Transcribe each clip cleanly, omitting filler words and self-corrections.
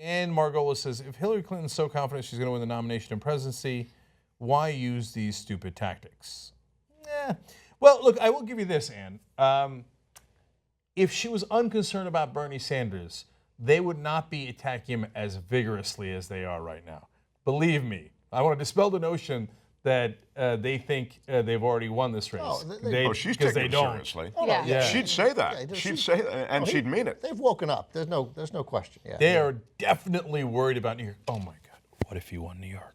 And Margolis says, if Hillary Clinton's so confident she's going to win the nomination and presidency, why use these stupid tactics? Well, look, I will give you this, Ann. If she was unconcerned about Bernie Sanders, they would not be attacking him as vigorously as they are right now. Believe me, I want to dispel the notion that they think they've already won this race. She's taking it seriously. Oh, no, yeah. She'd say that. She'd say that, and she'd mean it. They've woken up. There's no question. Yeah. They are definitely worried about New York. Oh my God, what if he won New York?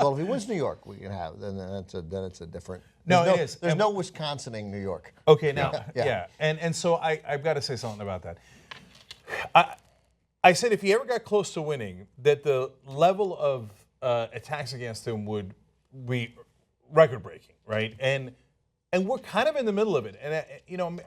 Well, if he wins New York, we can have. Then it's a different. It is. There's no Wisconsining New York. Okay, now, yeah. And so I've got to say something about that. I said if he ever got close to winning, that the level of attacks against him would be record-breaking, right? And we're kind of in the middle of it. And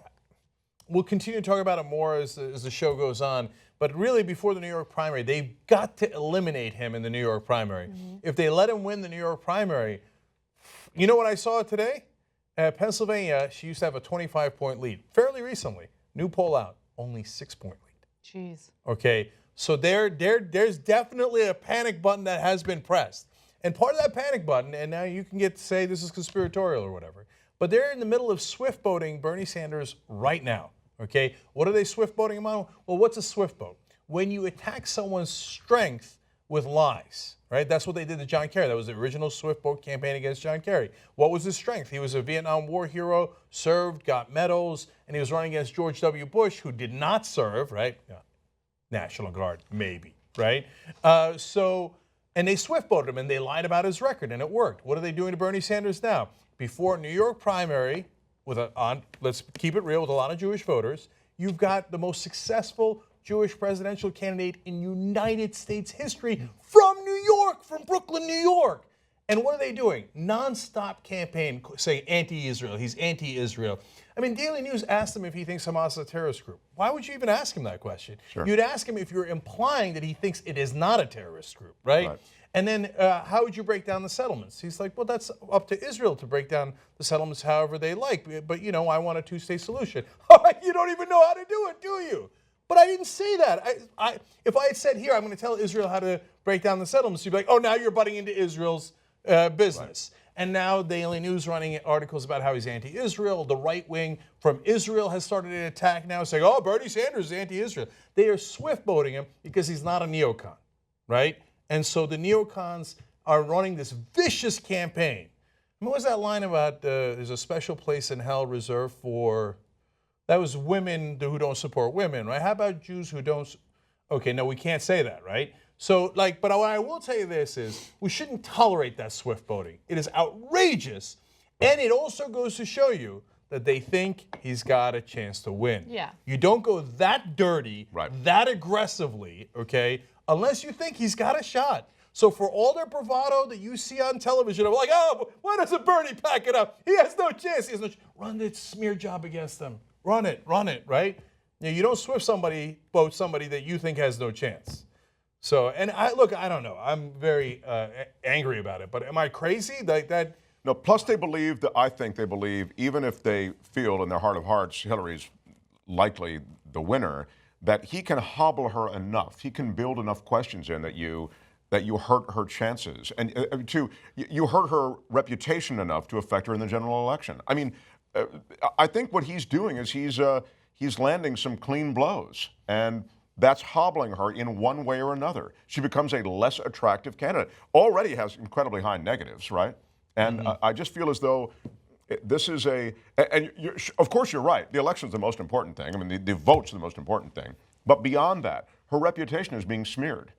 we'll continue to talk about it more as the show goes on. But really, before the New York primary, they've got to eliminate him in the New York primary. If they let him win the New York primary, you know what I saw today? Pennsylvania, she used to have a 25-point lead. Fairly recently, new poll out, only 6-point lead. Jeez. Okay, so there's definitely a panic button that has been pressed. And part of that panic button, and now you can get to say this is conspiratorial or whatever, but they're in the middle of swift boating Bernie Sanders right now. Okay, what are they swift boating him on? Well, what's a swift boat? When you attack someone's strength with lies, right? That's what they did to John Kerry. That was the original swift boat campaign against John Kerry. What was his strength? He was a Vietnam War hero, served, got medals, and he was running against George W. Bush, who did not serve, right? Yeah. National Guard, maybe, right? And they swift boated him, and they lied about his record, and it worked. What are they doing to Bernie Sanders now? Before New York primary, let's keep it real, with a lot of Jewish voters, you've got the most successful Jewish presidential candidate in United States history from New York, from Brooklyn, New York. And what are they doing? Non-stop campaign saying anti-Israel. He's anti-Israel. I mean, Daily News asked him if he thinks Hamas is a terrorist group. Why would you even ask him that question? Sure. You'd ask him if you're implying that he thinks it is not a terrorist group, right? And then how would you break down the settlements? He's like, well, that's up to Israel to break down the settlements however they like. But, I want a two-state solution. You don't even know how to do it, do you? But I didn't say that. If I had said here, I'm going to tell Israel how to break down the settlements, you'd be like, oh, now you're butting into Israel's business. Right. And now Daily News running articles about how he's anti-Israel. The right wing from Israel has started an attack now saying, oh, Bernie Sanders is anti-Israel. They are swift boating him because he's not a neocon, right? And so the neocons are running this vicious campaign. What was that line about there's a special place in hell reserved for, that was women who don't support women, right? How about Jews who don't? Okay, no, we can't say that, right? So, but what I will tell you this is, we shouldn't tolerate that swift boating. It is outrageous, and it also goes to show you that they think he's got a chance to win. Yeah. You don't go that dirty, that aggressively, okay, unless you think he's got a shot. So for all their bravado that you see on television, I'm like, oh, why doesn't Bernie pack it up? He has no chance. He has no chance. Run the smear job against them. Run it, right? You don't swift boat somebody that you think has no chance. So, and I don't know. I'm very angry about it. But am I crazy? Like that? No, plus I think they believe, even if they feel in their heart of hearts Hillary's likely the winner, that he can hobble her enough. He can build enough questions in that you hurt her chances. And you hurt her reputation enough to affect her in the general election. I mean, I think what he's doing is he's landing some clean blows. And that's hobbling her in one way or another. She becomes a less attractive candidate. Already has incredibly high negatives, right? And I just feel as though this is of course you're right. The election's the most important thing. I mean, the vote's the most important thing. But beyond that, her reputation is being smeared.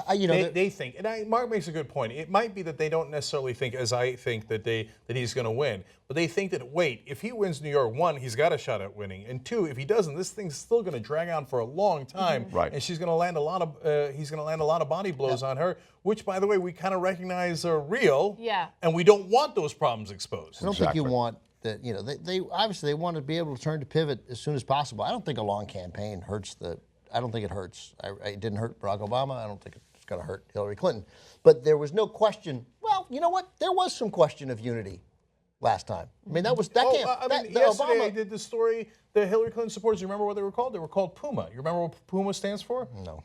They think, and Mark makes a good point. It might be that they don't necessarily think, as I think, that he's going to win, but they think that if he wins New York, one, he's got a shot at winning, and two, if he doesn't, this thing's still going to drag on for a long time, and she's going to land a lot of he's going to land a lot of body blows on her, which, by the way, we kind of recognize are real, and we don't want those problems exposed. I don't think you want that. They obviously they want to be able to turn to pivot as soon as possible. I don't think a long campaign hurts the. I don't think it hurts. It didn't hurt Barack Obama. I don't think it's going to hurt Hillary Clinton. But there was no question. Well, you know what? There was some question of unity last time. I mean, that was that. Yesterday Obama, I did the story. The Hillary Clinton supporters. You remember what they were called? They were called Puma. You remember what Puma stands for? No.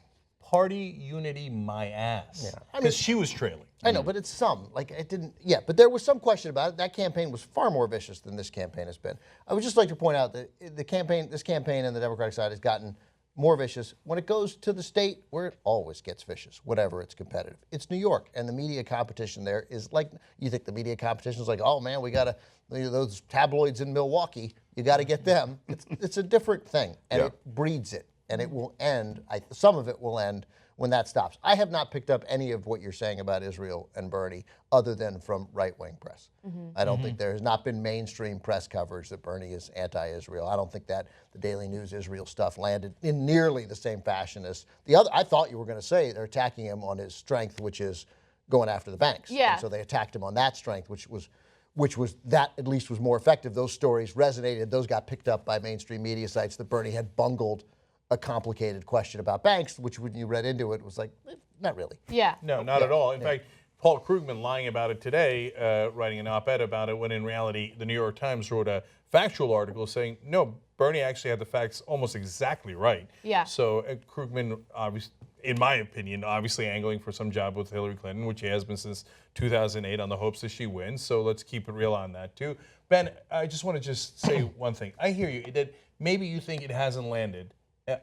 party unity my ass. Yeah. Because she was trailing. I know, but it's some. Like, it didn't, yeah, but there was some question about it. That campaign was far more vicious than this campaign has been. I would just like to point out that this campaign on the Democratic side has gotten more vicious when it goes to the state where it always gets vicious, whatever it's competitive. It's New York, and the media competition there is like, you think the media competition is like, oh man, we got to, those tabloids in Milwaukee, you got to get them. It's a different thing, and it breeds it, and it will end, some of it will end when that stops. I have not picked up any of what you're saying about Israel and Bernie other than from right-wing press. I don't think there has not been mainstream press coverage that Bernie is anti-Israel. I don't think that the Daily News Israel stuff landed in nearly the same fashion as the other. I thought you were going to say they're attacking him on his strength, which is going after the banks. Yeah. And so they attacked him on that strength, which was that at least was more effective. Those stories resonated. Those got picked up by mainstream media sites that Bernie had bungled a complicated question about banks, which when you read into it was like, not really. Yeah. No, not at all. In fact, Paul Krugman lying about it today, writing an op-ed about it, when in reality the New York Times wrote a factual article saying, no, Bernie actually had the facts almost exactly right. Yeah. So Krugman, obviously, in my opinion, obviously angling for some job with Hillary Clinton, which he has been since 2008 on the hopes that she wins. So let's keep it real on that too. Ben, I just want to just say one thing. I hear you, that maybe you think it hasn't landed.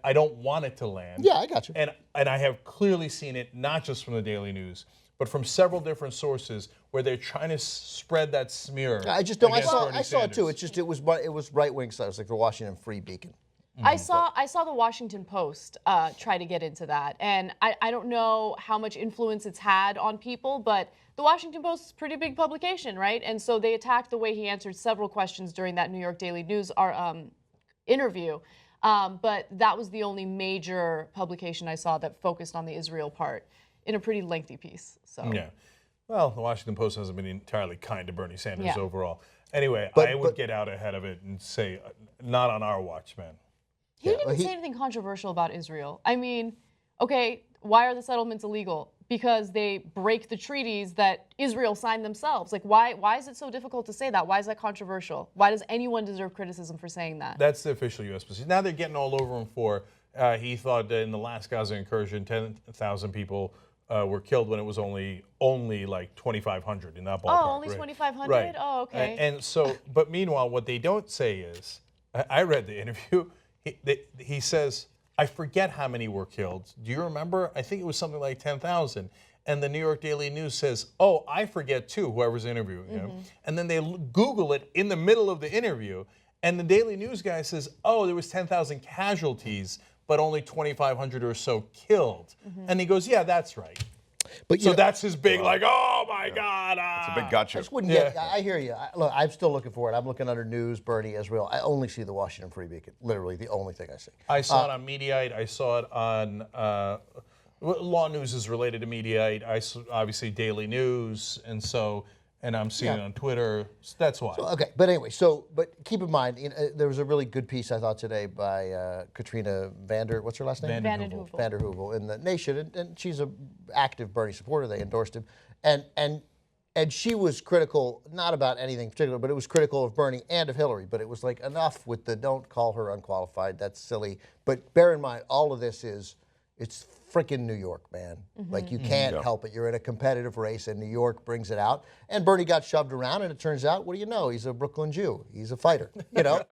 I don't want it to land. Yeah, I got you. And I have clearly seen it, not just from the Daily News, but from several different sources where they're trying to spread that smear. I just don't. I against Bernie saw it too. Sanders. It's just it was right wing sites like the Washington Free Beacon. I saw the Washington Post try to get into that, and I don't know how much influence it's had on people, but the Washington Post is a pretty big publication, right? And so they attacked the way he answered several questions during that New York Daily News interview. But that was the only major publication I saw that focused on the Israel part in a pretty lengthy piece. So Yeah. Well, the Washington Post hasn't been entirely kind to Bernie Sanders Yeah. overall. Anyway, But- I would get out ahead of it and say, not on our watch, man. he didn't even say anything controversial about Israel. I mean, okay, why are the settlements illegal? Because they break the treaties that Israel signed themselves. Like, why is it so difficult to say that? Why is that controversial? Why does anyone deserve criticism for saying that? That's the official U.S. position. Now they're getting all over him for, he thought that in the last Gaza incursion, 10,000 people were killed when it was only like 2,500 in that ballpark. Oh, only right? 2,500? Right. Oh, okay. And so, but meanwhile, what they don't say is, I read the interview, he says, I forget how many were killed. Do you remember? I think it was something like 10,000. And the New York Daily News says, oh, I forget too, whoever's interviewing him. And then they Google it in the middle of the interview. And the Daily News guy says, oh, there was 10,000 casualties, but only 2,500 or so killed. And he goes, yeah, that's right. But So that's his big, like, oh my God. It's a big gotcha. I just wouldn't get. I hear you. Look, I'm still looking for it. I'm looking under news, Bernie, Israel. I only see the Washington Free Beacon. Literally the only thing I see. I saw it on Mediaite. I saw it on Law News is related to Mediaite. I saw, obviously Daily News, and I'm seeing it on Twitter. So that's why. Okay, but anyway, but keep in mind, there was a really good piece I thought today by Katrina what's her last name? Vanden Heuvel. Vander Heuvel in the Nation, and she's an active Bernie supporter. They endorsed him, and she was critical, not about anything particular, but it was critical of Bernie and of Hillary. But it was like enough with the don't call her unqualified. That's silly. But bear in mind, all of this it's freaking New York, man. Like you can't help it. You're in a competitive race, and New York brings it out. And Bernie got shoved around, and it turns out, what do you know? He's a Brooklyn Jew. He's a fighter. You know.